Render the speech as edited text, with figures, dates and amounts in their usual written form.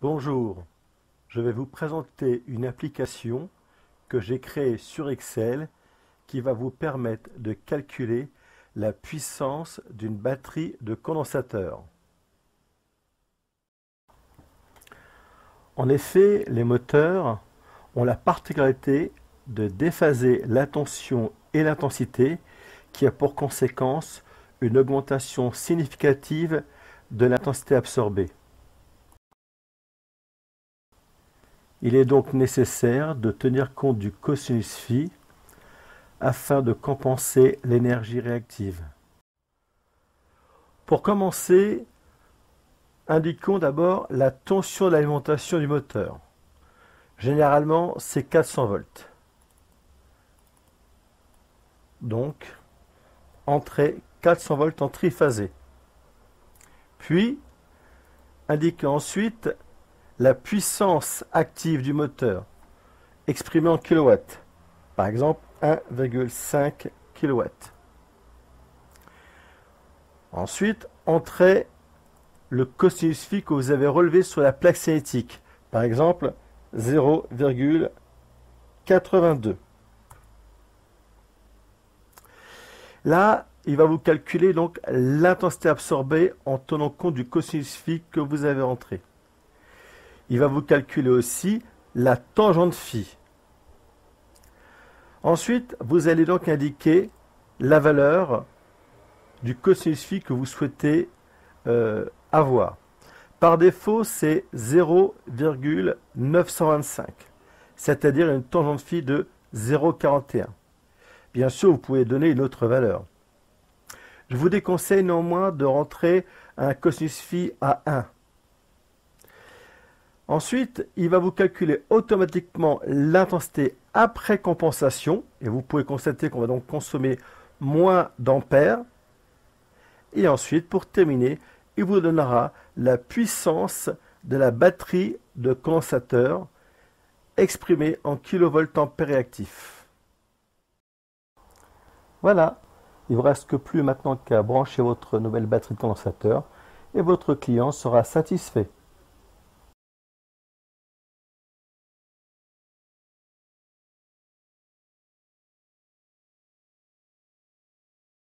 Bonjour, je vais vous présenter une application que j'ai créée sur Excel qui va vous permettre de calculer la puissance d'une batterie de condensateur. En effet, les moteurs ont la particularité de déphaser la tension et l'intensité qui a pour conséquence une augmentation significative de l'intensité absorbée. Il est donc nécessaire de tenir compte du cosinus phi afin de compenser l'énergie réactive. Pour commencer, indiquons d'abord la tension d'alimentation du moteur. Généralement, c'est 400 volts. Donc, entrée 400 volts en triphasé. Puis, indiquez ensuite la puissance active du moteur, exprimée en kilowatts. Par exemple, 1,5 kW. Ensuite, entrez le cosinus phi que vous avez relevé sur la plaque cinétique. Par exemple, 0,82. Là, il va vous calculer donc l'intensité absorbée en tenant compte du cosinus phi que vous avez entré. Il va vous calculer aussi la tangente phi. Ensuite, vous allez donc indiquer la valeur du cosinus phi que vous souhaitez avoir. Par défaut, c'est 0,925, c'est-à-dire une tangente phi de 0,41. Bien sûr, vous pouvez donner une autre valeur. Je vous déconseille néanmoins de rentrer un cosinus phi à 1. Ensuite, il va vous calculer automatiquement l'intensité après compensation, et vous pouvez constater qu'on va donc consommer moins d'ampères. Et ensuite, pour terminer, il vous donnera la puissance de la batterie de condensateur exprimée en kilovoltampères réactifs. Voilà, il ne vous reste plus maintenant qu'à brancher votre nouvelle batterie de condensateur et votre client sera satisfait.